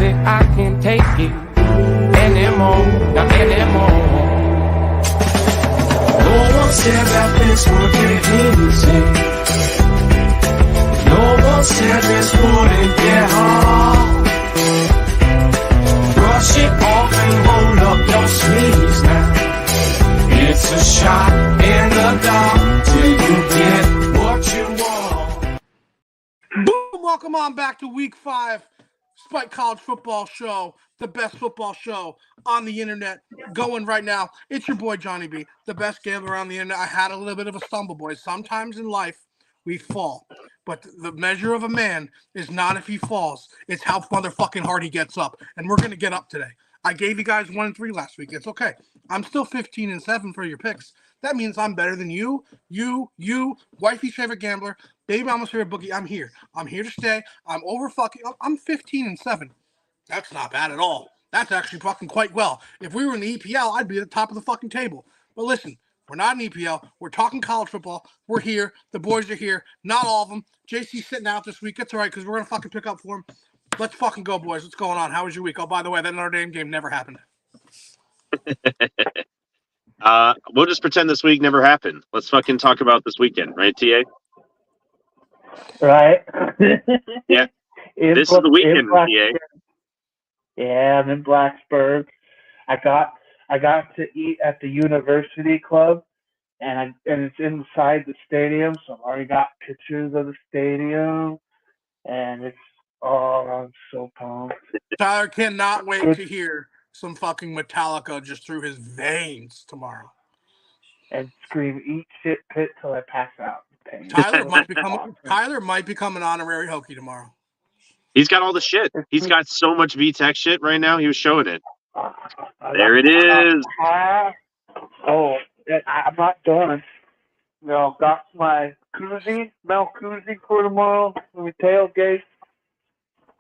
it, I can't take it anymore, not anymore. No one said that this would get easy. No one said this wouldn't get hard. Brush it off and roll up your sleeves now. It's a shot in the dark till you get what you want. Boom! Welcome on back to Week 5 Spike College Football Show, the best football show on the internet going right now. It's your boy Johnny B, the best gambler on the internet. I had a little bit of a stumble, boys. Sometimes in life we fall, but the measure of a man is not if he falls; it's how motherfucking hard he gets up. And we're gonna get up today. I gave you guys 1-3 last week. It's okay. I'm still 15-7 for your picks. That means I'm better than you, wifey's favorite gambler, baby mama's favorite bookie. I'm here. I'm here to stay. I'm 15-7. That's not bad at all. That's actually fucking quite well. If we were in the EPL, I'd be at the top of the fucking table. But listen, we're not in EPL. We're talking college football. We're here. The boys are here. Not all of them. JC's sitting out this week. It's all right because we're going to fucking pick up for him. Let's fucking go, boys. What's going on? How was your week? Oh, by the way, that Notre Dame game never happened. We'll just pretend this week never happened. Let's fucking talk about this weekend, right, TA? Right. Yeah. This is the weekend, TA. Yeah, I'm in Blacksburg. I got to eat at the University Club, and it's inside the stadium, so I've already got pictures of the stadium, and I'm so pumped. Tyler cannot wait to hear some fucking Metallica just through his veins tomorrow. And scream, eat shit pit till I pass out. Tyler might become an honorary Hokie tomorrow. He's got all the shit. He's got so much VTech shit right now. He was showing it. There it is. Oh, I'm not done. Got my koozie, Mel koozie for tomorrow. For the tailgate.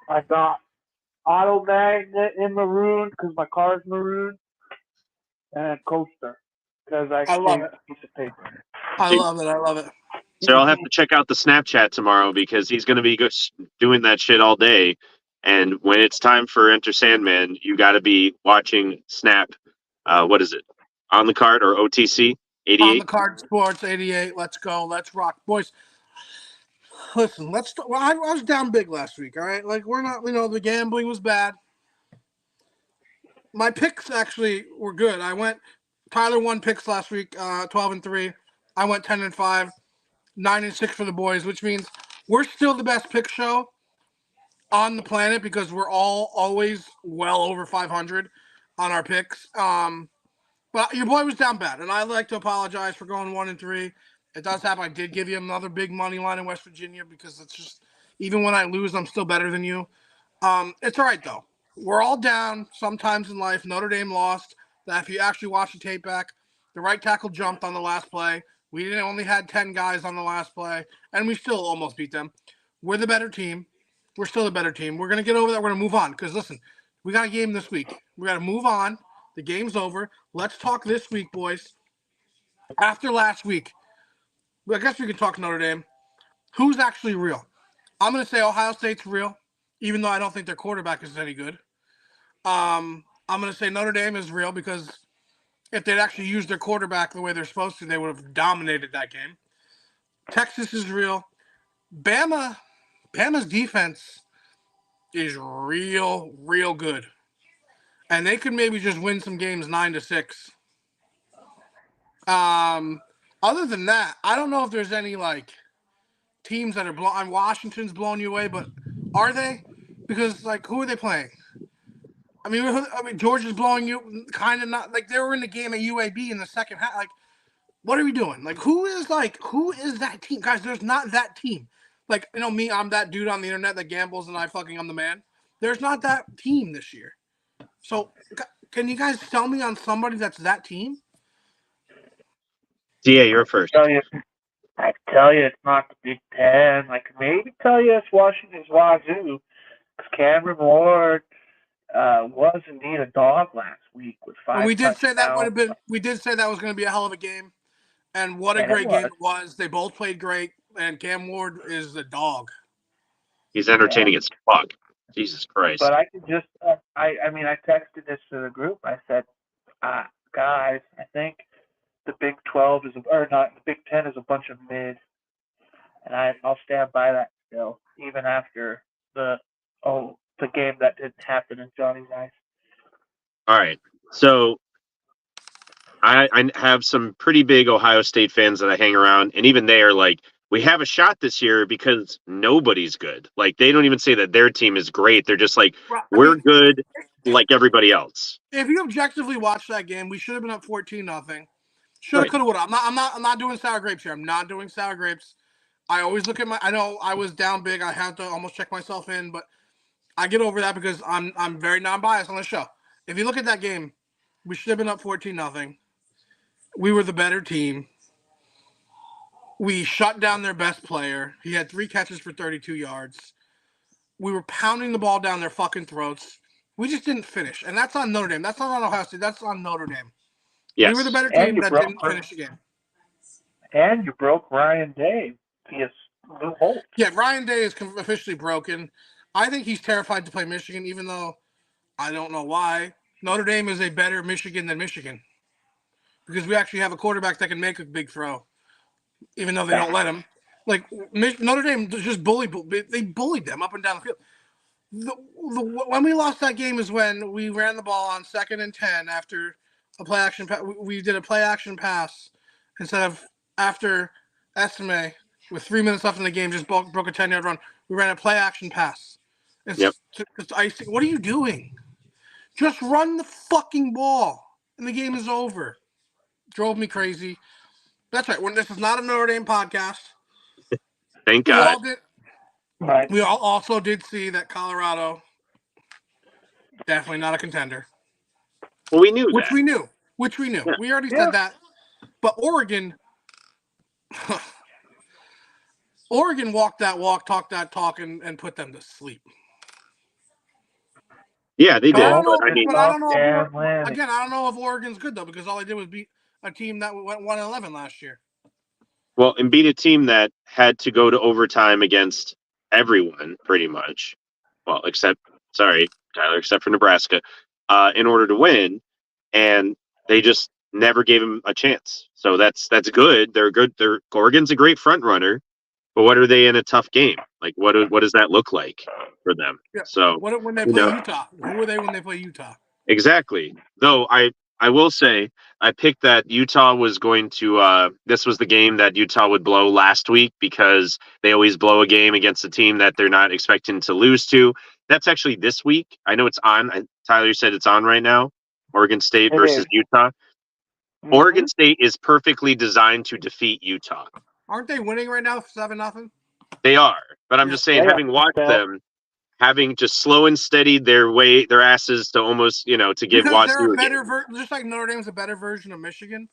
I got auto magnet in maroon because my car's maroon, and a coaster because I love it. A piece of paper. I love it. So I'll have to check out the Snapchat tomorrow because he's going to be doing that shit all day. And when it's time for Enter Sandman, you got to be watching Snap. What is it? On the Card or OTC 88? On the Card Sports 88. Let's go. Let's rock, boys. Listen, I was down big last week, all right? Like, we're not, the gambling was bad. My picks actually were good. Tyler won picks last week, 12-3. I went 10-5, 9-6 for the boys, which means we're still the best pick show on the planet because we're all always well over 500 on our picks. But your boy was down bad, and I'd like to apologize for going 1-3. It does happen. I did give you another big money line in West Virginia because it's just, even when I lose, I'm still better than you. It's all right, though. We're all down sometimes in life. Notre Dame lost. That if you actually watch the tape back, the right tackle jumped on the last play. We only had 10 guys on the last play, and we still almost beat them. We're the better team. We're still the better team. We're going to get over that. We're going to move on because, listen, we got a game this week. We got to move on. The game's over. Let's talk this week, boys. After last week, I guess we can talk Notre Dame. Who's actually real? I'm going to say Ohio State's real, even though I don't think their quarterback is any good. I'm going to say Notre Dame is real because if they'd actually used their quarterback the way they're supposed to, they would have dominated that game. Texas is real. Bama's defense is real, real good. And they could maybe just win some games 9-6. Other than that, I don't know if there's any teams that are blowing. Washington's blowing you away, but are they? Because who are they playing? I mean, Georgia's blowing you, kind of not. They were in the game at UAB in the second half. What are we doing? Who is that team, guys? There's not that team. Me, I'm that dude on the internet that gambles, and I'm the man. There's not that team this year. So, can you guys tell me on somebody that's that team? DA, you're first. I tell you, it's not the Big Ten. I can maybe tell you it's Washington's Wazoo, because Cameron Ward was indeed a dog last week with 5 And we did say that touchdowns. we did say that was going to be a hell of a game, and what a great game it was. They both played great, and Cam Ward is a dog. He's entertaining as fuck. Jesus Christ. But I could just, I texted this to the group. I said, guys, I think the Big 12 or not, the Big 10 is a bunch of mid. And I'll stand by that still, even after the game that didn't happen in Johnny Rice. All right. So I have some pretty big Ohio State fans that I hang around, and even they are like, we have a shot this year because nobody's good. Like, they don't even say that their team is great. They're just like, we're good like everybody else. If you objectively watch that game, we should have been up 14-0. Shoulda, coulda, woulda. I'm not doing sour grapes here. I'm not doing sour grapes. I always look at I know I was down big. I had to almost check myself in, but I get over that because I'm very non-biased on the show. If you look at that game, we should have been up 14-0. We were the better team. We shut down their best player. He had 3 catches for 32 yards. We were pounding the ball down their fucking throats. We just didn't finish. And that's on Notre Dame. That's not on Ohio State. That's on Notre Dame. Yes. We were the better team that didn't finish the game. And you broke Ryan Day. He has Lou Holtz. Yeah, Ryan Day is officially broken. I think he's terrified to play Michigan, even though I don't know why. Notre Dame is a better Michigan than Michigan. Because we actually have a quarterback that can make a big throw, even though they don't let him. Like, Notre Dame just bullied them up and down the field. When we lost that game is when we ran the ball on 2nd and 10 after a play action pass. We did a play action pass instead of after Estime with 3 minutes left in the game just broke a 10-yard run. We ran a play action pass. It's icing. What are you doing? Just run the fucking ball, and the game is over. Drove me crazy. That's right. This is not a Notre Dame podcast. Thank God. We all also did see that Colorado, definitely not a contender. Well, we knew Which that. we knew. Yeah. We already said that. But Oregon walked that walk, talked that talk, and put them to sleep. Yeah, they did. I don't know if Oregon's good, though, because all they did was beat a team that went 1-11 last year. Well, and beat a team that had to go to overtime against everyone, pretty much. Well, except for Nebraska, in order to win. And they just never gave him a chance. So that's good. They're good. Oregon's a great front runner. But what are they in a tough game? Like, what does that look like for them? Yeah. So what when they play Utah? Who were they when they play Utah? Exactly. Though I will say I picked that Utah was going to this was the game that Utah would blow last week because they always blow a game against a team that they're not expecting to lose to. That's actually this week. I know it's on. Tyler said it's on right now. Oregon State versus Utah. Mm-hmm. Oregon State is perfectly designed to defeat Utah. Aren't they winning right now 7-0? They are. But I'm just saying, having watched them, having just slow and steady their asses to almost, to give Wazoo just like Notre Dame's a better version of Michigan,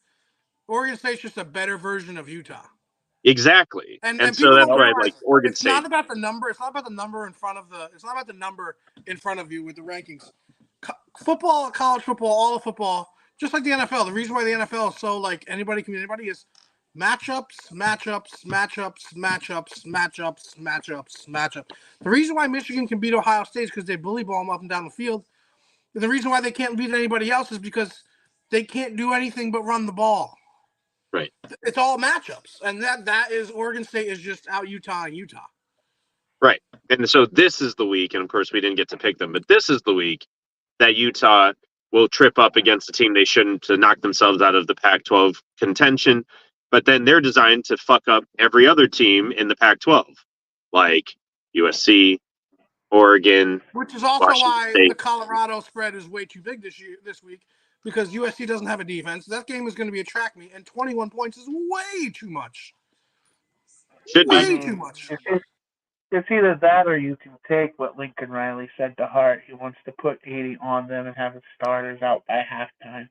Oregon State's just a better version of Utah. Exactly. And so that's why I like Oregon State. It's not about the number. It's not about the number in front of It's not about the number in front of you with the rankings. Football, college football, all of football, just like the NFL. The reason why the NFL is so like anybody can be anybody is matchups. The reason why Michigan can beat Ohio State is because they bully ball them up and down the field. And the reason why they can't beat anybody else is because they can't do anything but run the ball. Right. It's all matchups. And that is Oregon State is just out Utah and Utah. Right. And so this is the week, and of course we didn't get to pick them, but this is the week that Utah will trip up against a team they shouldn't to knock themselves out of the Pac-12 contention. But then they're designed to fuck up every other team in the Pac-12, like USC, Oregon. Which is also Washington why State. The Colorado spread is way too big this week, because USC doesn't have a defense. That game is going to be a track meet, and 21 points is way too much. Should be. Way too much. It's either that or you can take what Lincoln Riley said to Hart. He wants to put 80 on them and have his starters out by halftime.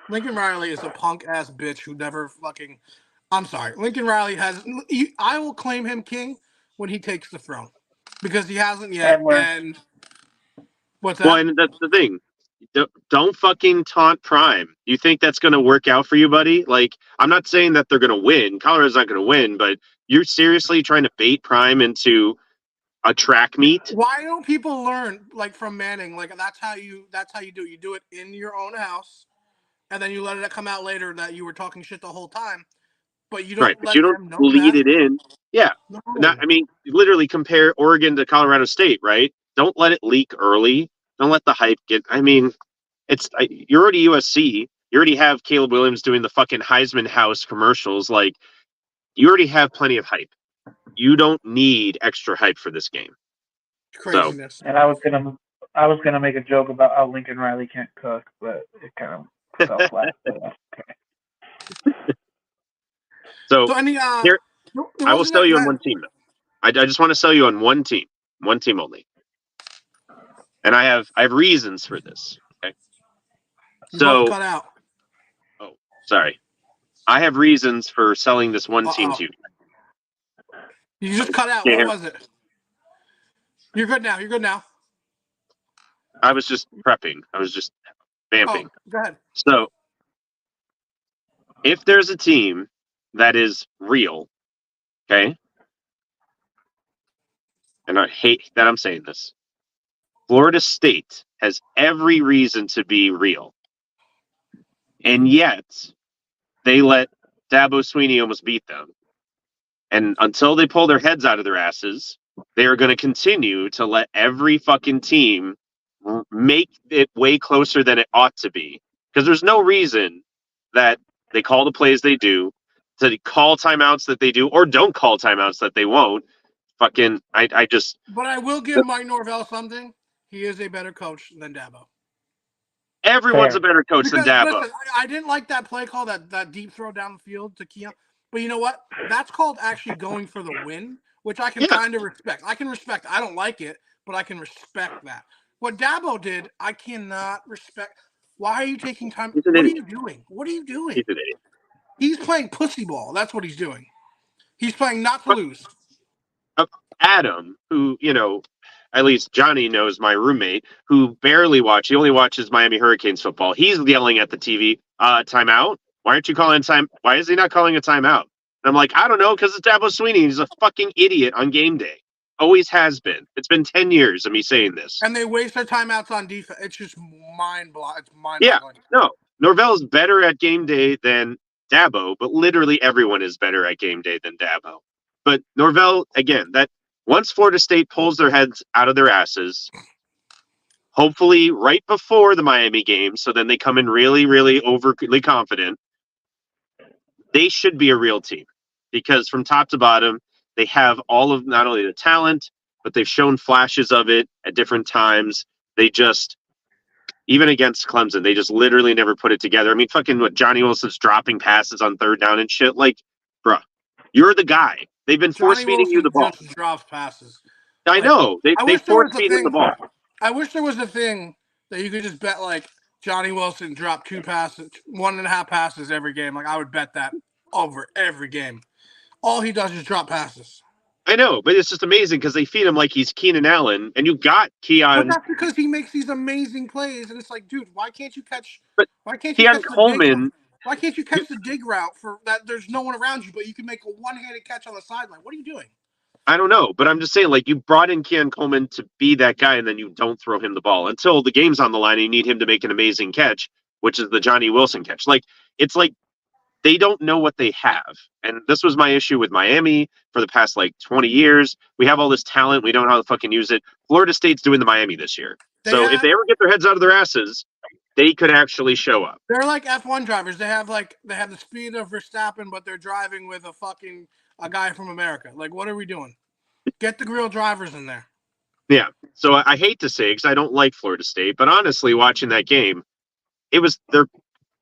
Lincoln Riley is a punk-ass bitch who never fucking... I'm sorry. Lincoln Riley has... I will claim him king when he takes the throne. Because he hasn't yet. And what's that? Well, and that's the thing. Don't fucking taunt Prime. You think that's going to work out for you, buddy? Like, I'm not saying that they're going to win. Colorado's not going to win, but you're seriously trying to bait Prime into a track meet. Why don't people learn like from Manning? Like that's how you do it. You do it in your own house, and then you let it come out later that you were talking shit the whole time. But you don't Right, but let you don't them know lead that. it in. Yeah. No. I mean, literally compare Oregon to Colorado State, right? Don't let it leak early. Don't let the hype get. I mean, you're already USC. You already have Caleb Williams doing the fucking Heisman House commercials. Like, you already have plenty of hype. You don't need extra hype for this game. Craziness. And I was gonna make a joke about how Lincoln Riley can't cook, but it kind of fell flat. So any here, there I will wasn't sell you on that- one team. I just want to sell you on one team only, and I have reasons for this. Okay, You both so cut out. oh, sorry, I have reasons for selling this one team to you. You just cut out. Yeah. What was it? You're good now. You're good now. I was just prepping. I was just vamping. Oh, go ahead. So, if there's a team that is real, okay, and I hate that I'm saying this, Florida State has every reason to be real. And yet, they let Dabo Swinney almost beat them. And until they pull their heads out of their asses, they are going to continue to let every fucking team make it way closer than it ought to be. Because there's no reason that they call the plays they do, to call timeouts that they do, or don't call timeouts that they won't. Fucking, I just. But I will give Mike Norvell something. He is a better coach than Dabo. Everyone's a better coach than Dabo. Listen, I didn't like that play call, that deep throw down the field to Keon. But you know what? That's called actually going for the win, which I can kind of respect. I can respect. I don't like it, but I can respect that. What Dabo did, I cannot respect. Why are you taking time? What are you doing? What are you doing? He's an idiot. He's playing pussy ball. That's what he's doing. He's playing not to lose. Adam, who, at least Johnny knows, my roommate, who barely he only watches Miami Hurricanes football. He's yelling at the TV, timeout? Why aren't you calling time? Why is he not calling a timeout? And I'm like, I don't know, because it's Dabo Swinney. He's a fucking idiot on game day. Always has been. It's been 10 years of me saying this. And they waste their timeouts on defense. It's just mind-blowing. It's mind-boggling. Yeah, no. Norvell's better at game day than Dabo, but literally everyone is better at game day than Dabo. But Norvell, again, that once Florida State pulls their heads out of their asses, hopefully right before the Miami game, so then they come in really, really overly confident, they should be a real team. Because from top to bottom, they have all of not only the talent, but they've shown flashes of it at different times. They just, even against Clemson, they just literally never put it together. I mean, fucking Johnny Wilson's dropping passes on third down and shit. Like, bruh, you're the guy. They've been force-feeding you the ball. Just drops passes. I know. They force-feed him the ball. I wish there was a thing that you could just bet, like, Johnny Wilson dropped 2 passes, 1.5 passes every game. Like, I would bet that over every game. All he does is drop passes. I know, but it's just amazing because they feed him like he's Keenan Allen, and you got Keon. But that's because he makes these amazing plays, and it's like, dude, why can't you catch? Why can't you Keon catch Coleman? Why can't you catch the dig route for that? There's no one around you, but you can make a one-handed catch on the sideline. What are you doing? I don't know, but I'm just saying, like, you brought in Keon Coleman to be that guy, and then you don't throw him the ball until the game's on the line, and you need him to make an amazing catch, which is the Johnny Wilson catch. Like, it's like they don't know what they have. And this was my issue with Miami for the past, 20 years. We have all this talent. We don't know how to fucking use it. Florida State's doing the Miami this year. If they ever get their heads out of their asses, they could actually show up. They're like F1 drivers. They have the speed of Verstappen, but they're driving with a guy from America. Like, what are we doing? Get the real drivers in there. Yeah. So I hate to say it because I don't like Florida State, but honestly, watching that game, it was their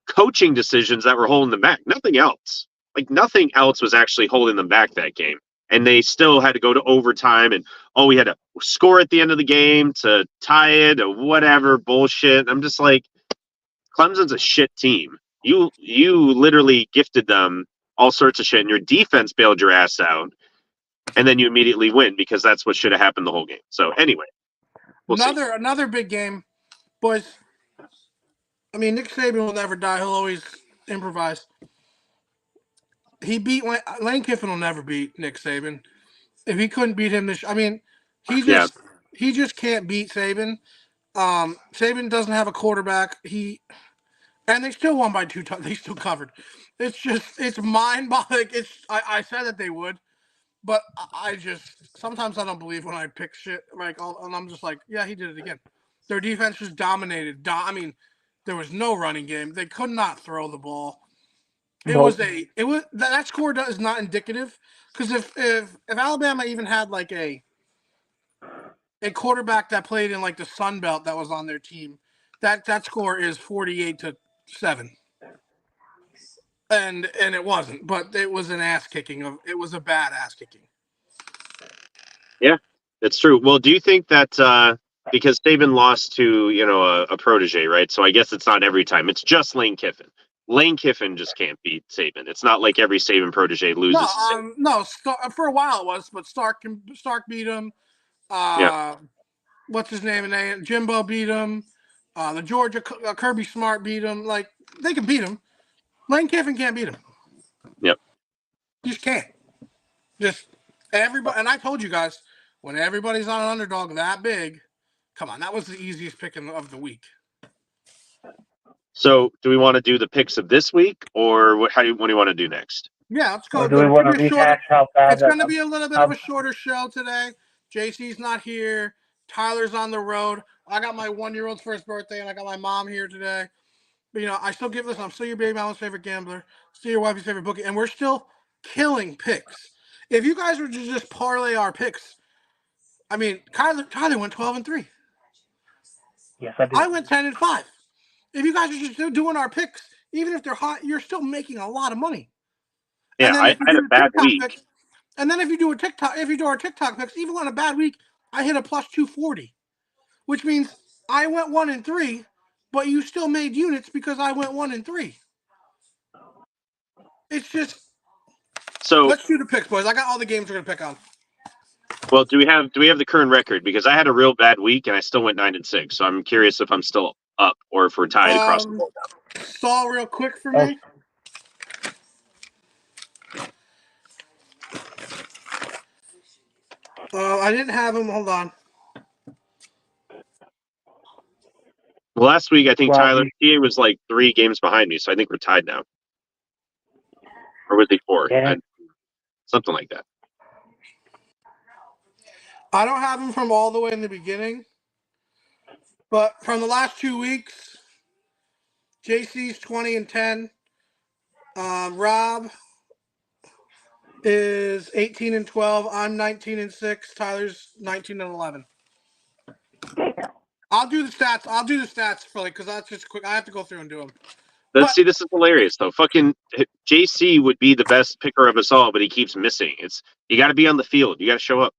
coaching decisions that were holding them back. Nothing else. Like, nothing else was actually holding them back that game. And they still had to go to overtime, and we had to score at the end of the game to tie it or whatever bullshit. I'm just like, Clemson's a shit team. You literally gifted them all sorts of shit, and your defense bailed your ass out, and then you immediately win because that's what should have happened the whole game. So anyway, another big game, boys. I mean, Nick Saban will never die. He'll always improvise. He beat Lane Kiffin will never beat Nick Saban. If he couldn't beat him He just can't beat Saban. Saban doesn't have a quarterback. And they still won by 2 touchdowns. They still covered. It's mind-boggling. I said that they would, but I just sometimes I don't believe when I pick shit. And I'm just like, yeah, he did it again. Their defense just dominated. There was no running game. They could not throw the ball. That score is not indicative, because if Alabama even had like a quarterback that played in like the Sun Belt that was on their team, that score is 48-7. And it wasn't, but it was an ass kicking. It was a bad ass kicking. Yeah, it's true. Well, do you think that because Saban lost to a protege, right? So I guess it's not every time. It's just Lane Kiffin. Lane Kiffin just can't beat Saban. It's not like every Saban protege loses. No. For a while it was, but Stark beat him. What's his name? Jimbo beat him. The Georgia Kirby Smart beat him. Like, they can beat him. Lane Kiffin can't beat him. Yep. You just can't. Just everybody. And I told you guys, when everybody's on an underdog that big, come on, that was the easiest pick of the week. So, do we want to do the picks of this week, or what do you want to do next? Yeah, let's go. Or do we want to rehash how bad it's going to be a little bit of a shorter show today. JC's not here. Tyler's on the road. I got my 1-year-old's first birthday, and I got my mom here today. But, I still I'm still your baby mama's favorite gambler, still your wife's favorite bookie, and we're still killing picks. If you guys were to just parlay our picks, Tyler went 12-3. Yes, I did. I went 10-5. If you guys are just doing our picks, even if they're hot, you're still making a lot of money. Yeah, I had a bad week. Picks, and then if you do our TikTok picks, even on a bad week, I hit a plus 240, which means I went 1-3, but you still made units because I went 1-3. It's just. So let's do the picks, boys. I got all the games we're gonna pick on. Well, do we have the current record? Because I had a real bad week and I still went 9-6. So I'm curious if I'm still up or if we're tied across the board. Stall real quick for me. I didn't have him. Hold on. Well, last week I think Tyler he was like 3 games behind me, so I think we're tied now. Or was he 4? Yeah. Something like that. I don't have him from all the way in the beginning, but from the last 2 weeks, JC's 20-10. Rob is 18-12. I'm 19-6. Tyler's 19-11. I'll do the stats for because that's just quick. I have to go through and do them. See, this is hilarious though. Fucking JC would be the best picker of us all, but he keeps missing. You got to be on the field. You got to show up.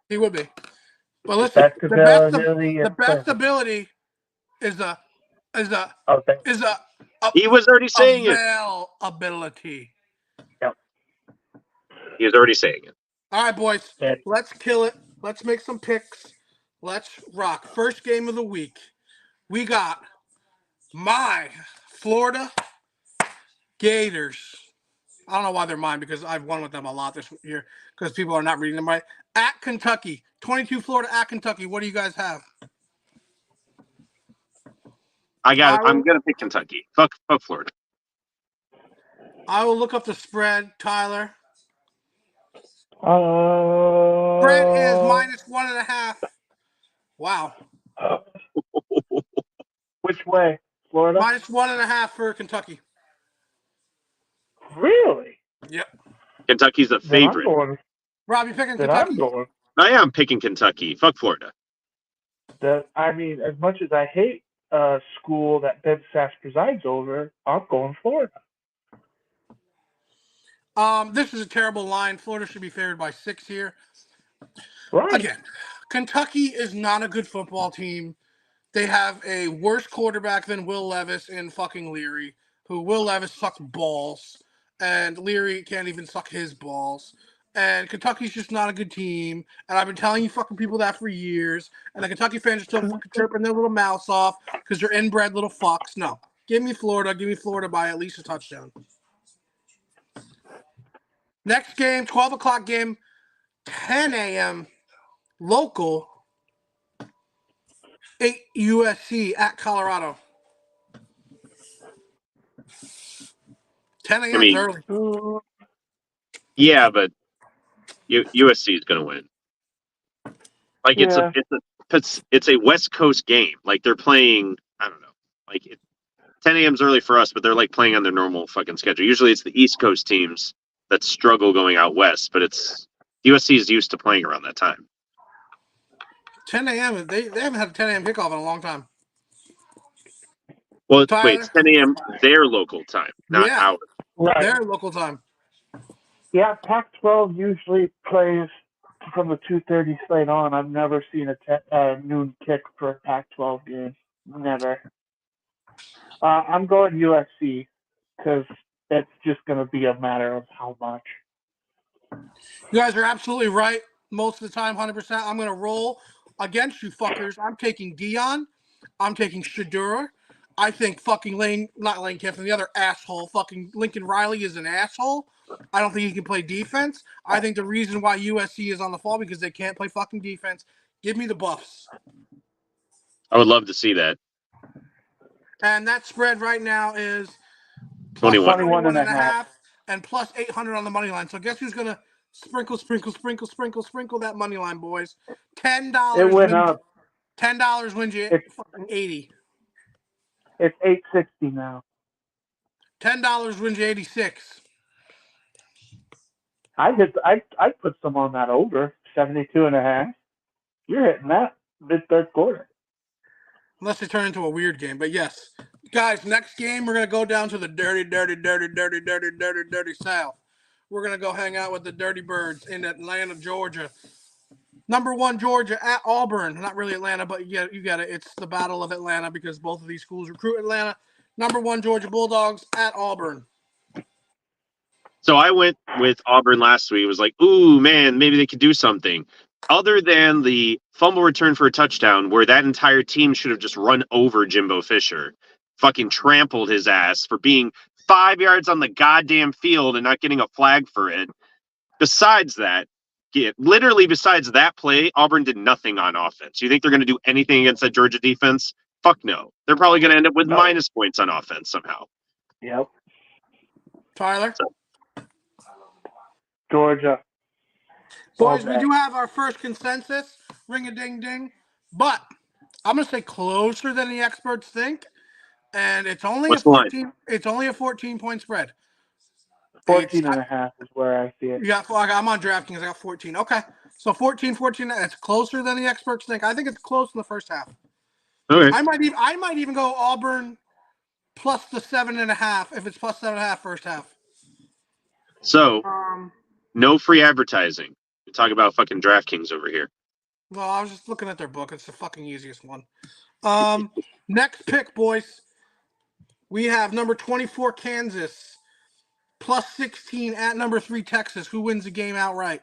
He would be. But listen, the best ability is a. He was already saying it. Ability. Yep. He was already saying it. All right, boys. Let's kill it. Let's make some picks. Let's rock. First game of the week. We got my Florida Gators. I don't know why they're mine because I've won with them a lot this year because people are not reading them right. At Kentucky. 22 Florida at Kentucky. What do you guys have? I'm going to pick Kentucky. Fuck Florida. I will look up the spread, Tyler. Spread is -1.5. Wow. Which way? Florida? -1.5 for Kentucky. Really? Yep. Kentucky's the favorite. Rob, you picking Kentucky? I am picking Kentucky. Fuck Florida. As much as I hate a school that Ben Sass presides over, I'm going Florida. This is a terrible line. Florida should be favored by 6 here. Right. Again, Kentucky is not a good football team. They have a worse quarterback than Will Levis in fucking Leary, who Will Levis sucks balls, and Leary can't even suck his balls. And Kentucky's just not a good team. And I've been telling you fucking people that for years. And the Kentucky fans are still fucking chirping their little mouths off because they're inbred little fucks. No. Give me Florida. Give me Florida by at least a touchdown. Next game, 12 o'clock game, 10 a.m. Local, 8 USC at Colorado. 10 a.m. I mean, early. Ooh, yeah, but USC is going to win. Like Yeah. it's a West Coast game. Like they're playing. I don't know. Like 10 a.m.'s early for us, but they're like playing on their normal fucking schedule. Usually, it's the East Coast teams that struggle going out west, but it's USC is used to playing around that time. 10 a.m. They haven't had a 10 a.m. kickoff in a long time. Well, Tyler? wait, it's 10 a.m. their local time, not Yeah. ours. Right. Their local time. Yeah, Pac-12 usually plays from the 2:30 slate on. I've never seen a noon kick for a Pac-12 game. Never. I'm going USC because it's just going to be a matter of how much. You guys are absolutely right most of the time, 100%. I'm going to roll against you fuckers. I'm taking Dion. I'm taking Shedeur. I think fucking not Lane Kiffin, the other asshole, fucking Lincoln Riley is an asshole. I don't think he can play defense. I think the reason why USC is on the fall because they can't play fucking defense. Give me the Buffs. I would love to see that. And that spread right now is 21. 21.5 and plus 800 on the money line. So guess who's going to sprinkle that money line, boys? $10. It went up. $10 wins you It's- fucking 80. It's 860 now. $10 wins you 86. I'd put some on that over 72.5. You're hitting that mid third quarter. Unless they turn into a weird game. But yes. Guys, next game, we're going to go down to the dirty South. We're going to go hang out with the Dirty Birds in Atlanta, Georgia. Number 1, Georgia at Auburn. Not really Atlanta, but you got it. It's the Battle of Atlanta because both of these schools recruit Atlanta. Number 1, Georgia Bulldogs at Auburn. So I went with Auburn last week. It was like, ooh, man, maybe they could do something. Other than the fumble return for a touchdown where that entire team should have just run over Jimbo Fisher, fucking trampled his ass for being 5 yards on the goddamn field and not getting a flag for it. Besides that, literally besides that play, Auburn did nothing on offense. You think they're going to do anything against that Georgia defense? Fuck no. They're probably going to end up with minus points on offense somehow. Yep. Tyler? Georgia. Boys, we do have our first consensus. Ring-a-ding-ding. But I'm going to say closer than the experts think. And it's only What's the line? It's only a 14-point spread. 14.5 is where I see it. You got. I'm on DraftKings. I got 14. Okay, so 14. That's closer than the experts think. I think it's close in the first half. Okay. I might even go Auburn plus the 7.5 if it's plus 7.5 first half. So, no free advertising. We talk about fucking DraftKings over here. Well, I was just looking at their book. It's the fucking easiest one. Next pick, boys. We have number 24 Kansas plus 16 at number 3 Texas. Who wins the game outright?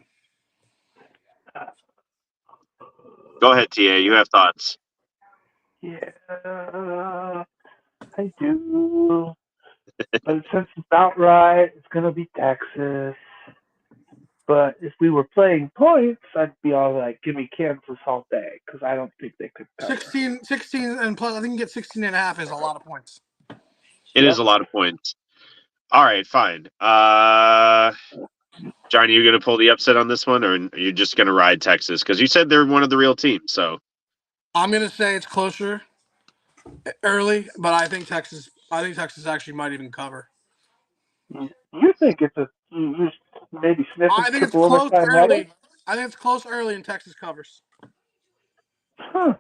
Go ahead, TA. You have thoughts. Yeah, I do. But since it's outright, it's going to be Texas. But if we were playing points, I'd be all like, give me Kansas all day, because I don't think they could cover. 16 and plus, I think you get 16.5 is a lot of points. It is a lot of points. All right, fine. Johnny, you going to pull the upset on this one, or are you just going to ride Texas? Because you said they're one of the real teams, so. I'm going to say it's closer early, but I think Texas actually might even cover. You think it's maybe sniffing I think it's triple close overtime early. weather? I think it's close early and Texas covers. Huh.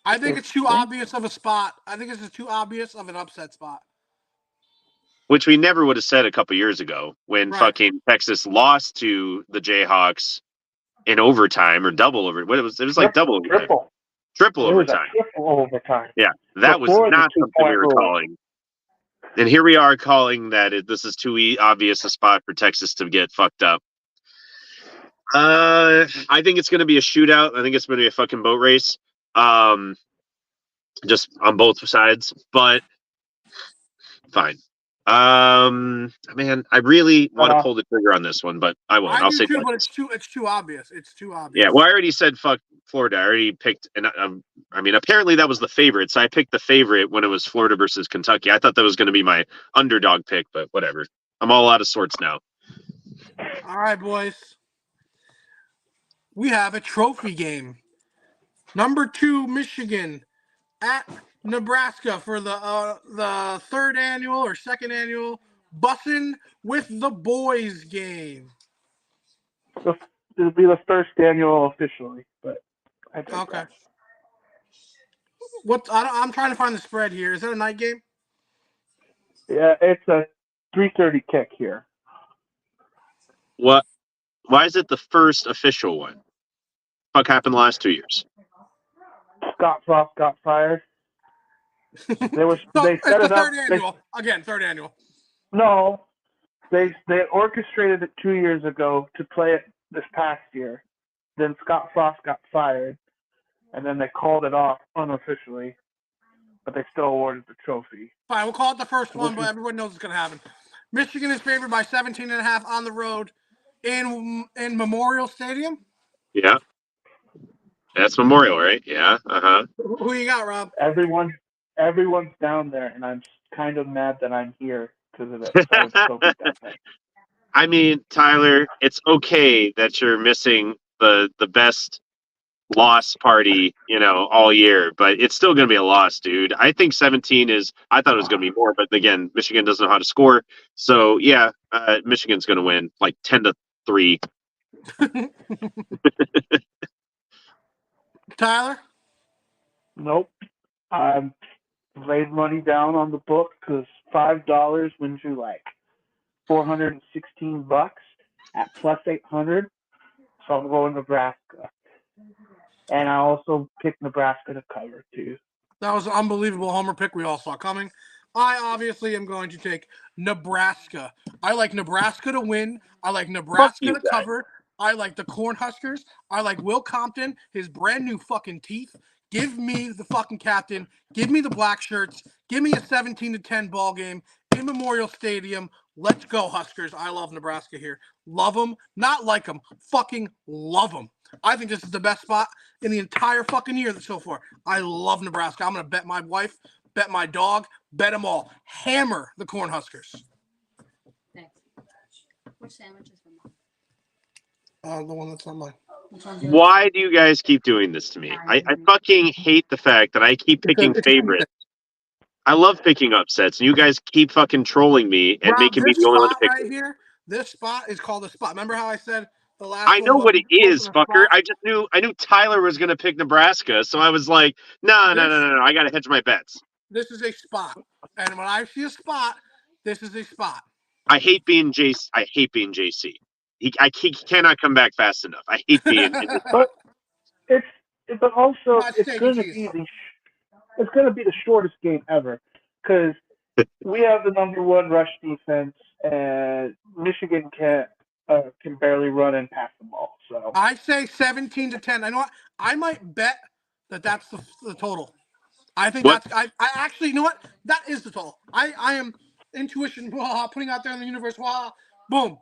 I think it's too obvious of a spot. I think it's too obvious of an upset spot. Which we never would have said a couple years ago when fucking Texas lost to the Jayhawks in overtime or double over. What it was like double overtime. Triple overtime. Triple overtime. Yeah, that was Before the not something we 2-point were rule. calling. And here we are calling that this is too obvious a spot for Texas to get fucked up. I think it's going to be a shootout. I think it's going to be a fucking boat race. Just on both sides, but fine. Man, I really want to pull the trigger on this one, but I won't. I I'll do say too, but Texas. it's too obvious. It's too obvious. Yeah, well, I already said fuck Florida. I already picked, and I mean, apparently that was the favorite, so I picked the favorite when it was Florida versus Kentucky. I thought that was going to be my underdog pick, but whatever. I'm all out of sorts now. All right, boys. We have a trophy game. Number 2, Michigan at Nebraska for the third annual or second annual Bussin' with the Boys game. It'll be the first annual officially, but I digress. Okay. I'm trying to find the spread here. Is that a night game? Yeah, it's a 3:30 kick here. What? Why is it the first official one? Fuck happened the last 2 years? Scott Frost got fired. So They it's set the it up. third annual. Again, third annual. No, they orchestrated it 2 years ago to play it this past year. Then Scott Frost got fired, and then they called it off unofficially, but they still awarded the trophy. Fine, we'll call it the first one, but everyone knows it's going to happen. Michigan is favored by 17.5 on the road in Memorial Stadium. Yeah. That's Memorial, right? Yeah. Uh-huh. Who you got, Rob? Everyone's down there, and I'm kind of mad that I'm here because of it. I was so good that day. I mean, Tyler, it's okay that you're missing the best loss party, all year, but it's still going to be a loss, dude. I think 17 I thought it was going to be more, but again, Michigan doesn't know how to score. So, yeah, Michigan's going to win like 10-3. Tyler? Nope. I'm laid money down on the book because $5 wins you like $416 at plus 800. So I'm going Nebraska. And I also picked Nebraska to cover too. That was an unbelievable homer pick we all saw coming. I obviously am going to take Nebraska. I like Nebraska to win. I like Nebraska to cover. I like the Cornhuskers. I like Will Compton, his brand new fucking teeth. Give me the fucking captain. Give me the black shirts. Give me a 17-10 ball game in Memorial Stadium. Let's go, Huskers. I love Nebraska here. Love them. Not like them. Fucking love them. I think this is the best spot in the entire fucking year so far. I love Nebraska. I'm going to bet my wife, bet my dog, bet them all. Hammer the Cornhuskers. Thanks. Which sandwich is from The one that's on mine. Why do you guys keep doing this to me? I fucking hate the fact that I keep picking favorites. I love picking upsets, and you guys keep fucking trolling me and Rob, making me the only one to pick. Right here, this spot is called a spot. Remember how I said the last I know one what it is, fucker. spot? I knew Tyler was gonna pick Nebraska, so I was like, no. I gotta hedge my bets. This is a spot, and when I see a spot, this is a spot. I hate being JC. He cannot come back fast enough. I hate being. But also Not it's steak going and to cheese. be the shortest game ever because we have the number one rush defense, and Michigan can barely run and pass the ball. So I say 17-10. I know what? I might bet that's the total. I think What? I actually, you know what? That is the total. I am intuition putting out there in the universe. Boom.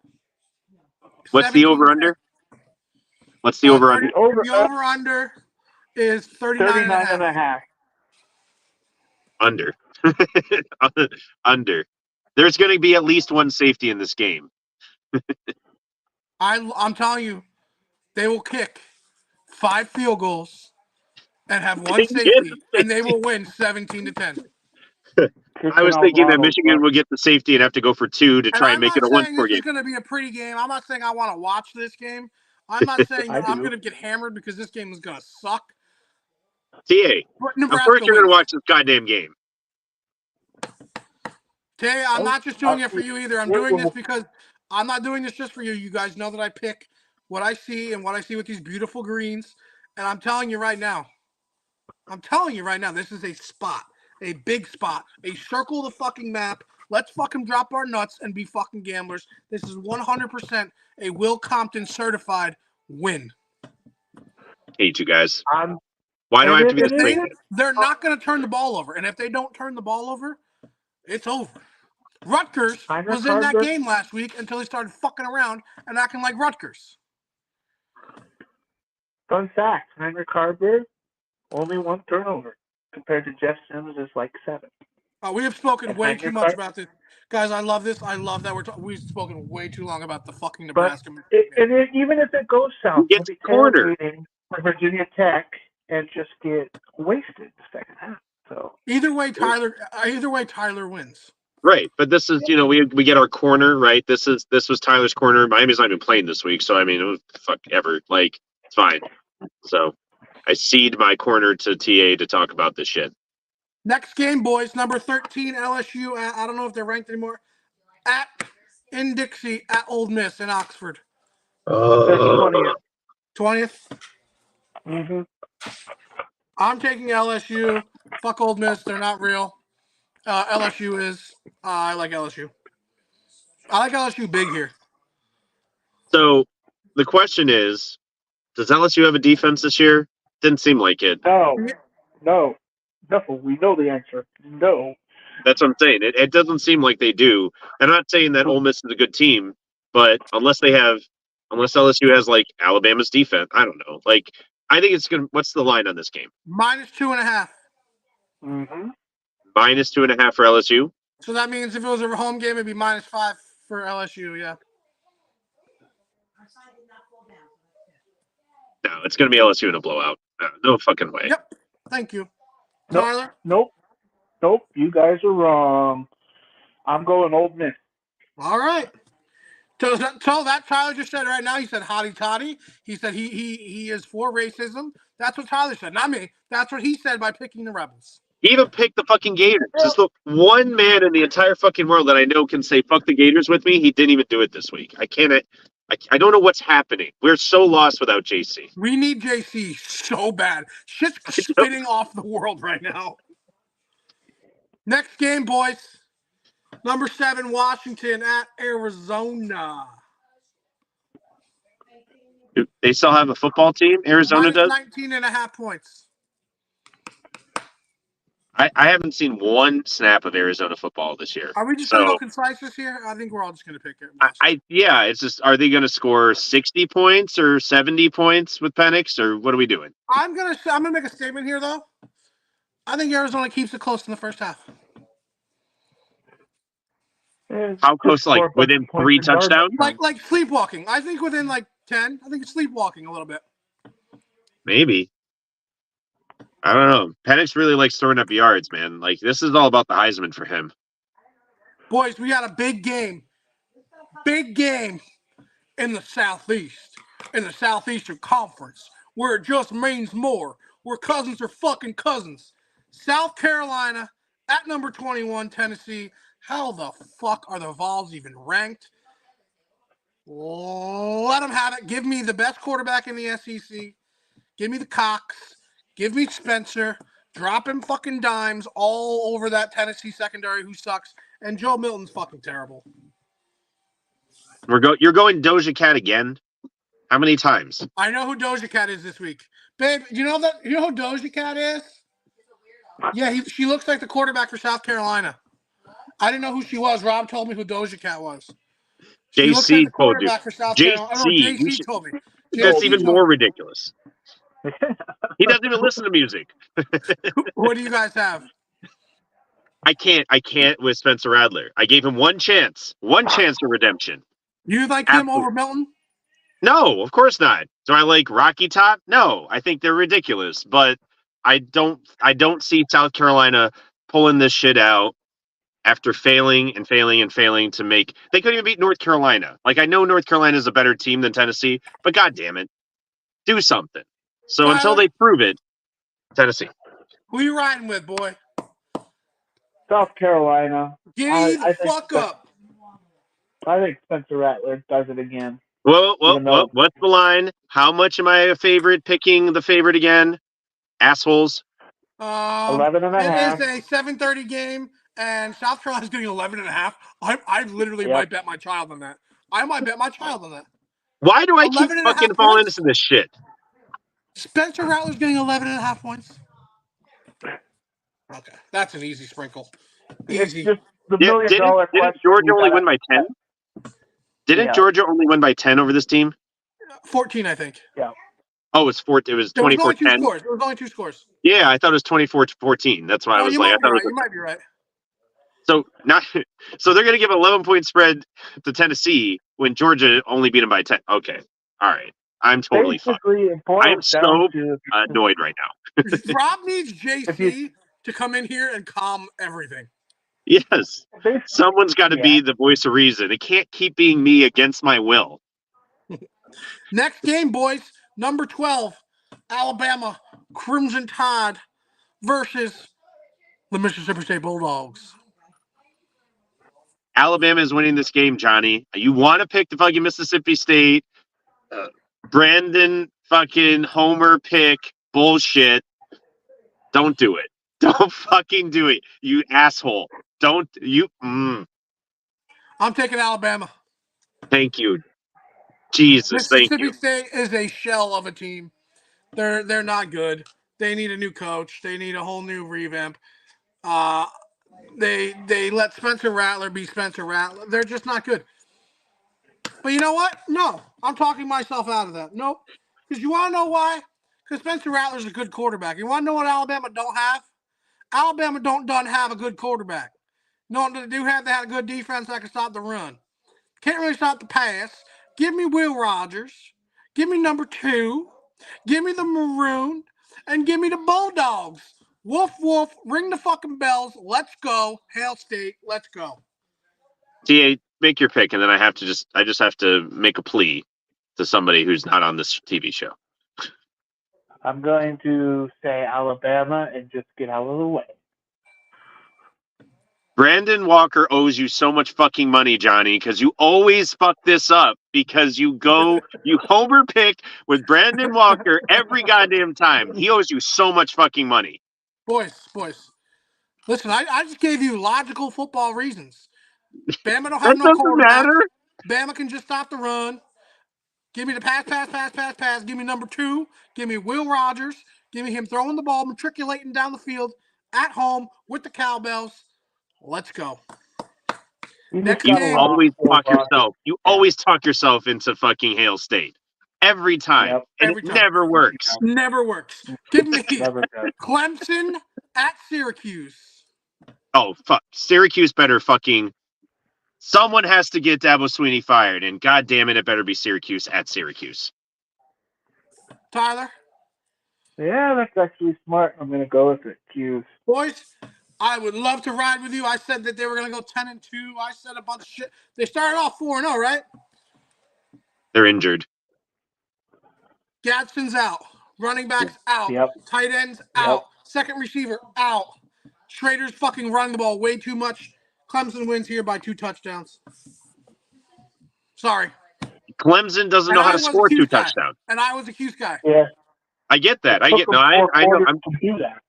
What's the over under? What's the over under? The over under is 39.5. Under. Under. There's going to be at least one safety in this game. I'm telling you, they will kick 5 field goals and have one safety, and they will win 17-10. I was thinking that Michigan would get the safety and have to go for 2 to try and make it a one-score game. This is going to be a pretty game. I'm not saying I want to watch this game. I'm not saying I'm going to get hammered because this game is going to suck. TA, of course you're going to watch this goddamn game. TA, I'm not just doing it for you either. I'm doing this because I'm not doing this just for you. You guys know that I pick what I see and what I see with these beautiful greens. And I'm telling you right now, this is a spot. A big spot. A circle the fucking map. Let's fucking drop our nuts and be fucking gamblers. This is 100% a Will Compton certified win. Hate you guys. Why do I have to be the straight? They're not going to turn the ball over. And if they don't turn the ball over, it's over. Rutgers Heinrich was in that Haarberg? game last week until he started fucking around and acting like Rutgers. Fun fact: Heinrich Haarberg only 1 turnover compared to Jeff Sims is like 7. We have spoken And way Heinrich too much Haarberg- about this. Guys, I love this. I love that we've spoken way too long about the fucking But Nebraska. even if it goes south, He we'll gets be cornered. tailgating for Virginia Tech and just get wasted in the second half. So Either way, Tyler wins. Right, but this is we get our corner right. This was Tyler's corner. Miami's not even playing this week, so I mean, it was fuck ever. Like it's fine. So I cede my corner to TA to talk about this shit. Next game, boys. Number 13 LSU. I don't know if they're ranked anymore. In Dixie at Old Miss in Oxford. they're 20th. 20th. Mm-hmm. I'm taking LSU. Fuck Old Miss. They're not real. LSU is. I like LSU. I like LSU big here. So the question is, does LSU have a defense this year? Didn't seem like it. No. We know the answer. No. That's what I'm saying. It doesn't seem like they do. I'm not saying that Ole Miss is a good team, but unless LSU has like Alabama's defense, I don't know. Like I think it's gonna. What's the line on this game? -2.5. Mm-hmm. -2.5 for LSU. So that means if it was a home game, it'd be -5 for LSU. Yeah. No, it's gonna be LSU in a blowout. No fucking way. Yep. Thank you, Nope. Tyler. Nope. You guys are wrong. I'm going Old Miss. All right. So that Tyler just said right now. He said hotty toddy. He said he is for racism. That's what Tyler said, not me. That's what he said by picking the Rebels. He even picked the fucking Gators. This is the one man in the entire fucking world that I know can say fuck the Gators with me. He didn't even do it this week. I don't know what's happening. We're so lost without JC. We need JC so bad. Shit's spinning off the world right now. Next game, boys. Number 7, Washington at Arizona. They still have a football team? Arizona does? -19.5 points. I haven't seen one snap of Arizona football this year. Are we just going to go concise this year? I think we're all just going to pick it. Yeah, it's just, are they going to score 60 points or 70 points with Penix, or what are we doing? I'm gonna make a statement here, though. I think Arizona keeps it close in the first half. How close? Like within 3 touchdowns? Like sleepwalking. I think within like 10. I think it's sleepwalking a little bit. Maybe. I don't know. Penix really likes throwing up yards, man. Like this is all about the Heisman for him. Boys, we got a big game. Big game in the Southeast. In the Southeastern Conference. Where it just means more. Where cousins are fucking cousins. South Carolina at number 21, Tennessee. How the fuck are the Vols even ranked? Let them have it. Give me the best quarterback in the SEC. Give me the Cox. Give me Spencer. Dropping fucking dimes all over that Tennessee secondary who sucks. And Joe Milton's fucking terrible. You're going Doja Cat again? How many times? I know who Doja Cat is this week. Babe, you know who Doja Cat is? Yeah, she looks like the quarterback for South Carolina. I didn't know who she was. Rob told me who Doja Cat was. JC like told you. For South Carolina. JC told me. That's even more ridiculous. He doesn't even listen to music. What do you guys have? I can't with Spencer Rattler. I gave him one chance of redemption. You like him over Milton? No, of course not. Do I like Rocky Top? No, I think they're ridiculous. But I don't see South Carolina pulling this shit out after failing to make. They couldn't even beat North Carolina. Like I know North Carolina is a better team than Tennessee, but god damn it, do something. So until they prove it, Tennessee. Who you riding with, boy? South Carolina. Get the fuck up. I think Spencer Rattler does it again. What's the line? How much am I a favorite? Picking the favorite again? Assholes. 11.5. It is a 7:30 game, and South Carolina's getting 11.5. I literally might bet my child on that. I might bet my child on that. Why do I keep fucking falling into this shit? Spencer Rattler's getting 11.5 points. Okay, that's an easy sprinkle. Easy. the Yeah, million didn't dollar question. Georgia we only gotta- win by 10? Didn't Yeah. Georgia only win by 10 over this team? 14, I think. Oh, it was There was 24-10. only two scores. There was only 2 scores. Yeah, I thought it was 24-14. That's why I No, was you like, I might be thought it right. was You might be right. so not. So they're gonna give an 11-point spread to Tennessee when Georgia only beat them by 10. Okay, all right, I'm totally fine. Basically, it boils I am down so to annoyed right now. Rob needs If JC to come in here and calm everything. Yes, basically, someone's got to be the voice of reason. It can't keep being me against my will. Next game, boys. Number 12, Alabama Crimson Tide versus the Mississippi State Bulldogs. Alabama is winning this game, Johnny. You want to pick the fucking Mississippi State, Brandon fucking Homer pick bullshit. Don't do it. Don't fucking do it, you asshole. Don't you? I'm taking Alabama. Thank you, Jesus. Thank Mississippi you. State is a shell of a team. They're not good. They need a new coach. They need a whole new revamp. They let Spencer Rattler be Spencer Rattler. They're just not good. But you know what? No, I'm talking myself out of that. Nope. Because you want to know why? Because Spencer Rattler's a good quarterback. You want to know what Alabama don't have? Alabama don't have a good quarterback. No, what they do have, they had a good defense that can stop the run. Can't really stop the pass. Give me Will Rogers. Give me number 2. Give me the Maroon. And give me the Bulldogs. Woof, woof. Ring the fucking bells. Let's go. Hail State. Let's go. TA, make your pick, and then I just have to make a plea to somebody who's not on this TV show. I'm going to say Alabama and just get out of the way. Brandon Walker owes you so much fucking money, Johnny, because you always fuck this up because you homer pick with Brandon Walker every goddamn time. He owes you so much fucking money. Boys. Listen, I just gave you logical football reasons. Bama don't have That no doesn't quarterback. matter. Bama can just stop the run. Give me the pass. Give me number 2. Give me Will Rogers. Give me him throwing the ball, matriculating down the field at home with the cowbells. Let's go. Next You game. always talk yourself. You always talk yourself into fucking Hail State. Every time. Yep. And Every it time. never works. Never works. Give me Never does. Clemson at Syracuse. Oh, fuck. Syracuse better fucking... Someone has to get Dabo Swinney fired, and god damn it better be Syracuse at Syracuse. Tyler? Yeah, that's actually smart. I'm going to go with it. Q's. Boys, I would love to ride with you. I said that they were going to go 10-2. I said a bunch of shit. They started off 4-0, right? They're injured. Gadsden's out. Running backs out. Yep. Tight ends out. Second receiver out. Schrader's fucking running the ball way too much. Clemson wins here by 2 touchdowns. Sorry. Clemson doesn't know how to score 2 touchdowns. And I was a Cuse guy. Yeah. I get that. I Took get them no. I 4 know. quarters to do that.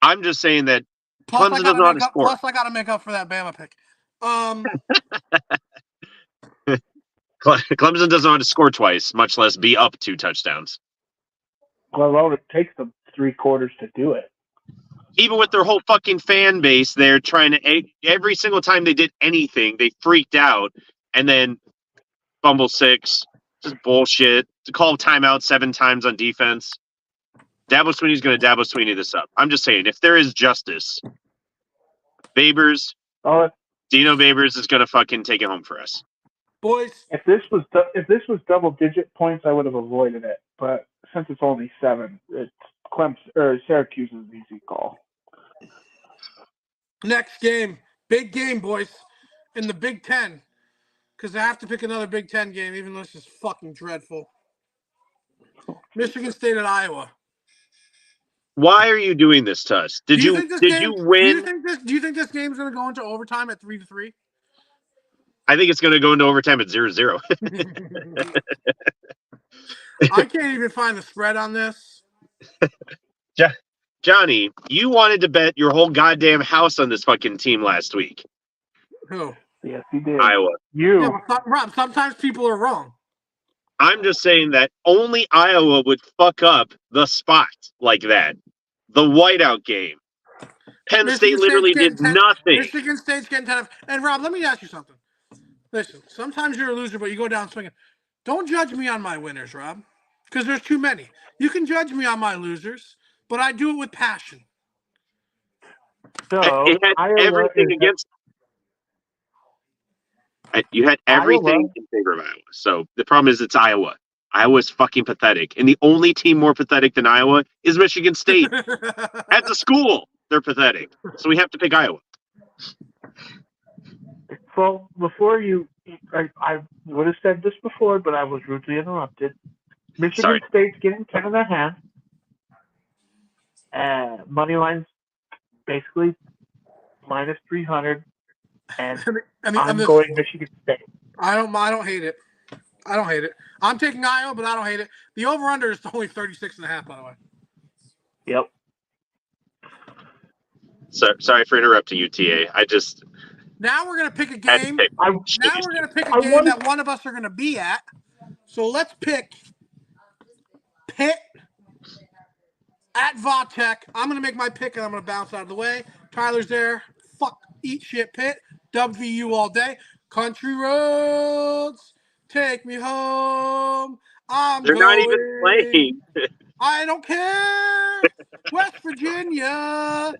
I'm just saying that Plus, Clemson doesn't know how to score. Plus, I got to make up for that Bama pick. Clemson doesn't know how to score twice, much less be up 2 touchdowns. Well, it takes them 3 quarters to do it. Even with their whole fucking fan base, they're trying to every single time they did anything, they freaked out and then fumble 6, just bullshit. To call timeout 7 times on defense. Dabo Swinney's going to Dabo Swinney this up. I'm just saying, if there is justice, Babers, Dino Babers is going to fucking take it home for us. Boys, if this was double-digit points, I would have avoided it. But since it's only 7, it's Syracuse is an easy call. next game. Big game, boys. In the Big Ten. Because I have to pick another Big Ten game, even though this is fucking dreadful. Michigan State at Iowa. Why are you doing this to us? Did you win? Do you think this game's going to go into overtime at 3-3? I think it's going to go into overtime at 0-0. I can't even find the spread on this. Johnny, you wanted to bet your whole goddamn house on this fucking team last week. Who? Yes, he did. Iowa. Yeah, Rob, sometimes people are wrong. I'm just saying that only Iowa would fuck up the spot like that. The whiteout game. Penn Michigan State literally State's did getting 10 nothing. Michigan State's getting 10. And Rob, let me ask you something. Listen, sometimes you're a loser, but you go down swinging. Don't judge me on my winners, Rob, because there's too many. You can judge me on my losers, but I do it with passion. So It had Iowa everything is against. You had everything Iowa. in favor of Iowa. So the problem is it's Iowa. Iowa's fucking pathetic, and the only team more pathetic than Iowa is Michigan State. As a school, they're pathetic. So we have to pick Iowa. Well, before you, I would have said this before, but I was rudely interrupted. Michigan Sorry. State's getting 10.5. Money line's basically minus 300, and I'm going Michigan State. I don't hate it. I don't hate it. I'm taking Iowa, but I don't hate it. The over-under is only 36.5, by the way. Yep. So, sorry for interrupting you, TA. Now we're going to pick a had to game. pick. Now we're going to pick a game that one of us are going to be at. So let's pick Pitt at Vatech. I'm going to make my pick, and I'm going to bounce out of the way. Tyler's there. Fuck, eat shit, Pitt. WVU all day. Country roads, take me home. They're not even playing. I don't care. West Virginia.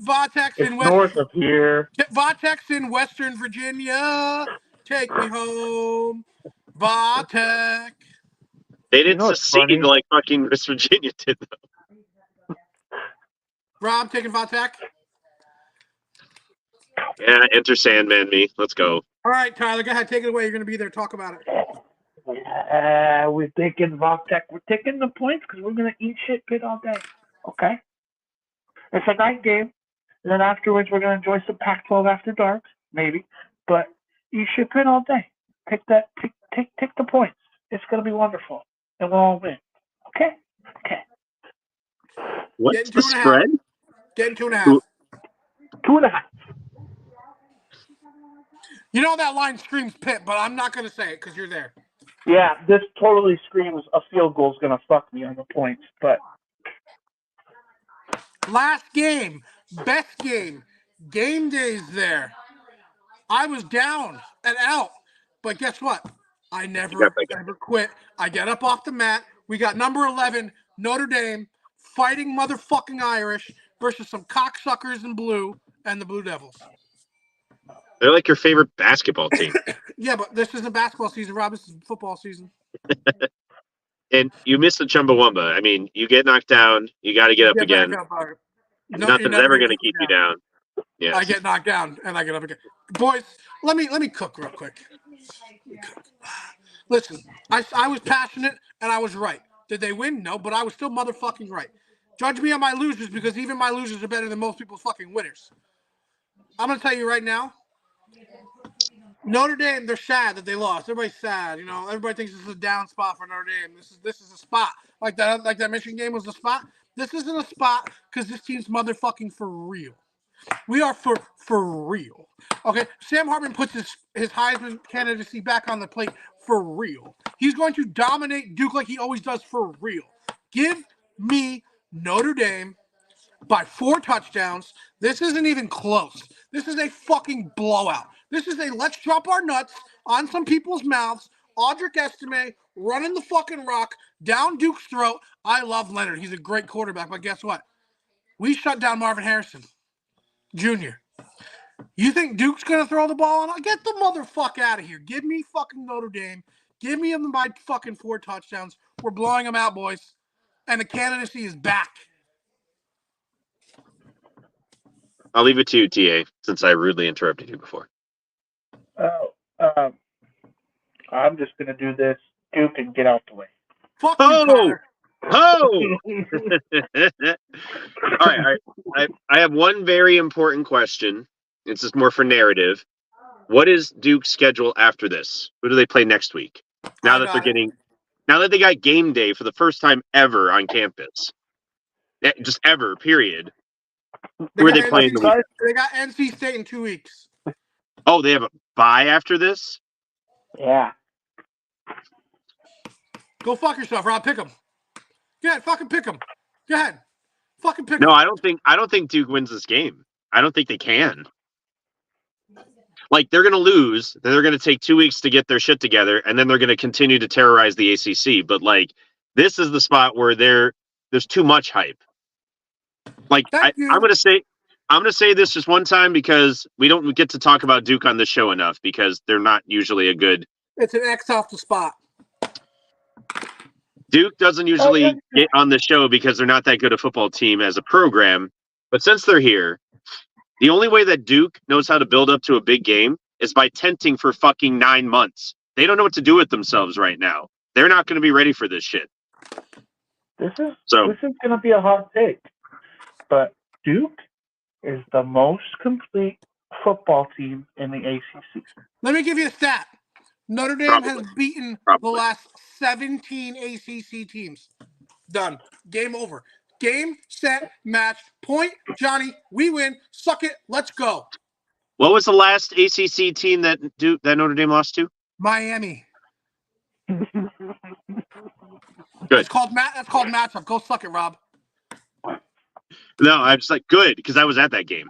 Vatech's It's in north of here. Vatech's in Western Virginia. Take me home. Vatech. They didn't what's secede funny? like fucking West Virginia did, though. Rob taking Vatech. Yeah, enter Sandman me. Let's go. All right, Tyler, go ahead. Take it away. You're going to be there. Talk about it. We're taking Vatech. We're taking the points because we're going to eat shit Pitt all day. Okay? It's a night game. And then afterwards, we're going to enjoy some Pac-12 after dark, maybe. But eat shit Pitt all day. Take the points. It's going to be wonderful. And we'll all win. Okay? Okay. What's Getting the 2.5. spread? Getting 2.5. 2.5. You know that line screams Pitt, but I'm not going to say it because you're there. Yeah, this totally screams a field goal's going to fuck me on the points. But Last game. Best game. Game day's there. I was down and out. But guess what? I never, ever quit. I get up off the mat. We got number 11, Notre Dame, fighting motherfucking Irish versus some cocksuckers in blue and the Blue Devils. They're like your favorite basketball team. Yeah, but this isn't basketball season, Rob. This is football season. And you miss the Chumbawamba. I mean, you get knocked down, you got to get up again. Nothing's ever going to keep you down. Yeah. I get knocked down and I get up again. Boys, let me cook real quick. Listen, I was passionate and I was right. Did they win? No, but I was still motherfucking right. Judge me on my losers because even my losers are better than most people's fucking winners. I'm going to tell you right now, Notre Dame, they're sad that they lost. Everybody's sad. You know, everybody thinks this is a down spot for Notre Dame. This is a spot. Like that Michigan game was a spot. This isn't a spot because this team's motherfucking for real. We are for real. Okay, Sam Hartman puts his Heisman candidacy back on the plate for real. He's going to dominate Duke like he always does for real. Give me Notre Dame by 4 touchdowns. This isn't even close. This is a fucking blowout. This is a let's drop our nuts on some people's mouths. Audric Estime running the fucking rock down Duke's throat. I love Leonard. He's a great quarterback, but guess what? We shut down Marvin Harrison Jr. You think Duke's going to throw the ball on? Get the motherfucker out of here. Give me fucking Notre Dame. Give me them by fucking 4 touchdowns. We're blowing them out, boys. And the candidacy is back. I'll leave it to you, TA, since I rudely interrupted you before. I'm just going to do this. Duke and get out the way. Fuck you, Tyler. Oh! All right. I have one very important question. This is more for narrative. What is Duke's schedule after this? Who do they play next week? Now that they got game day for the first time ever on campus. Just ever, period. Who are they playing the week? They got NC State in 2 weeks. Oh, they have a bye after this? Yeah. Go fuck yourself, Rob. Pick them. Go ahead, fucking pick them. Go ahead. Fucking can pick. No, I don't think Duke wins this game. I don't think they can. Like, they're going to lose. Then they're going to take 2 weeks to get their shit together, and then they're going to continue to terrorize the ACC. But like, this is the spot where there's too much hype. Like, I'm going to say this just one time because we don't get to talk about Duke on this show enough because they're not usually a good. It's an X off the spot. Duke doesn't usually get on the show because they're not that good a football team as a program. But since they're here, the only way that Duke knows how to build up to a big game is by tenting for fucking 9 months. They don't know what to do with themselves right now. They're not going to be ready for this shit. This is going to be a hot take, but Duke is the most complete football team in the ACC. Let me give you a stat. Notre Dame has beaten the last 17 ACC teams. Done. Game over. Game, set, match, point. Johnny, we win. Suck it. Let's go. What was the last ACC team that Notre Dame lost to? Miami. Good. That's called matchup. Go suck it, Rob. No, I'm just like, good, because I was at that game.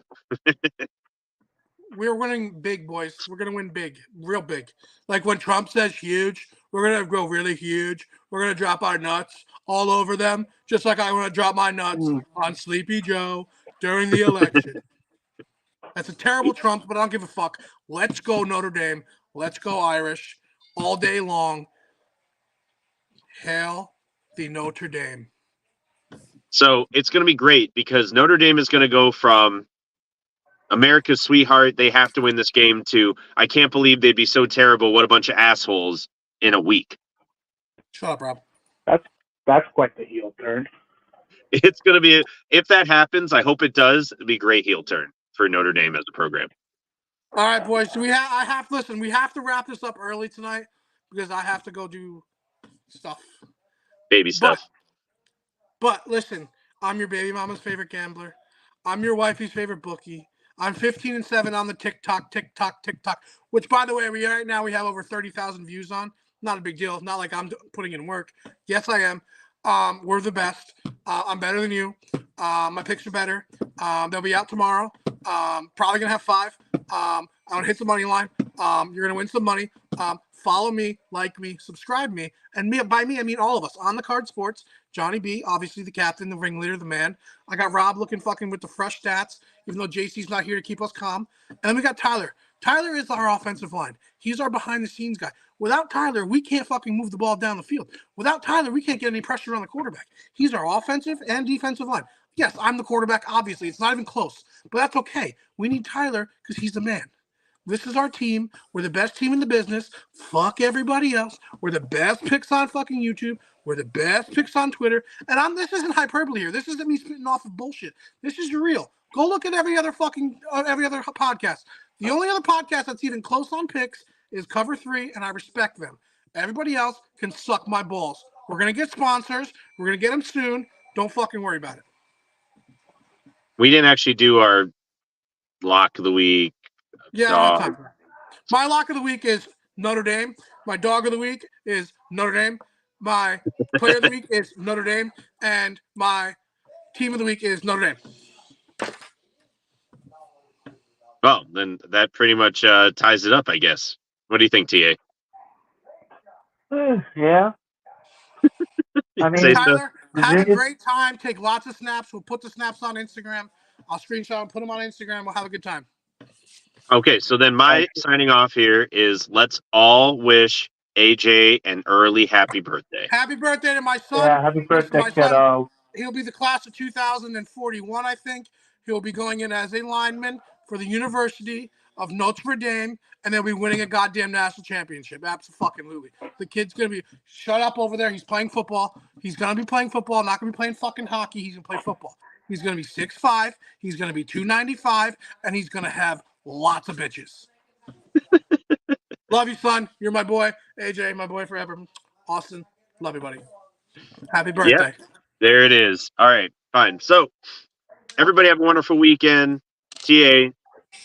We're winning big, boys. We're going to win big. Real big. Like when Trump says huge, we're going to go really huge. We're going to drop our nuts all over them, just like I want to drop my nuts on Sleepy Joe during the election. That's a terrible Trump, but I don't give a fuck. Let's go Notre Dame. Let's go Irish all day long. Hail the Notre Dame. So it's going to be great because Notre Dame is going to go from America's sweetheart, they have to win this game, to I can't believe they'd be so terrible, what a bunch of assholes, in a week. Shut up, Rob. That's quite the heel turn. It's going to be, if that happens, I hope it does, it'll be a great heel turn for Notre Dame as a program. All right, boys. So we have to wrap this up early tonight because I have to go do stuff. Baby stuff. But listen, I'm your baby mama's favorite gambler. I'm your wifey's favorite bookie. I'm 15-7 on the TikTok, which, by the way, right now we have over 30,000 views on. Not a big deal. Not like I'm putting in work. Yes, I am. We're the best. I'm better than you. My picks are better. They'll be out tomorrow. Probably going to have 5. I'm going to hit the money line. You're going to win some money. Follow me, like me, subscribe me. And by me, I mean all of us. On the Card Sports, Johnny B, obviously the captain, the ringleader, the man. I got Rob looking fucking with the fresh stats, even though JC's not here to keep us calm. And then we got Tyler. Tyler is our offensive line. He's our behind-the-scenes guy. Without Tyler, we can't fucking move the ball down the field. Without Tyler, we can't get any pressure on the quarterback. He's our offensive and defensive line. Yes, I'm the quarterback, obviously. It's not even close. But that's okay. We need Tyler because he's the man. This is our team. We're the best team in the business. Fuck everybody else. We're the best picks on fucking YouTube. We're the best picks on Twitter. And this isn't hyperbole here. This isn't me spitting off of bullshit. This is real. Go look at every other podcast. The only other podcast that's even close on picks is Cover 3, and I respect them. Everybody else can suck my balls. We're going to get sponsors. We're going to get them soon. Don't fucking worry about it. We didn't actually do our lock of the week. Yeah, I don't have time for it. My lock of the week is Notre Dame. My dog of the week is Notre Dame. My player of the week is Notre Dame. And my team of the week is Notre Dame. Well, then that pretty much ties it up, I guess. What do you think, TA? Yeah. I mean, Tyler, have a great time. Take lots of snaps. We'll put the snaps on Instagram. I'll screenshot and put them on Instagram. We'll have a good time. Okay, so then my signing off here is let's all wish AJ an early happy birthday. Happy birthday to my son. Yeah, happy birthday, kiddo. He'll be the class of 2041, I think. He'll be going in as a lineman for the University of Notre Dame, and they'll be winning a goddamn national championship. Absolutely. The kid's going to be shut up over there. He's playing football. He's going to be playing football, not going to be playing fucking hockey. He's going to play football. He's going to be 6'5". He's going to be 295, and he's going to have lots of bitches. Love you, son. You're my boy. AJ, my boy forever. Austin, love you, buddy. Happy birthday. Yep, there it is. All right, fine. So everybody have a wonderful weekend. TA,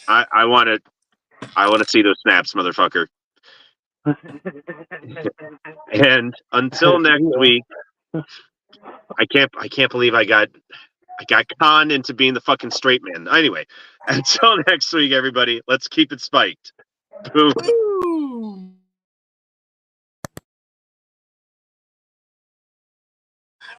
I want to see those snaps, motherfucker. And until next week, I can't believe I got I got conned into being the fucking straight man. Anyway, until next week, everybody, let's keep it spiked. Boom.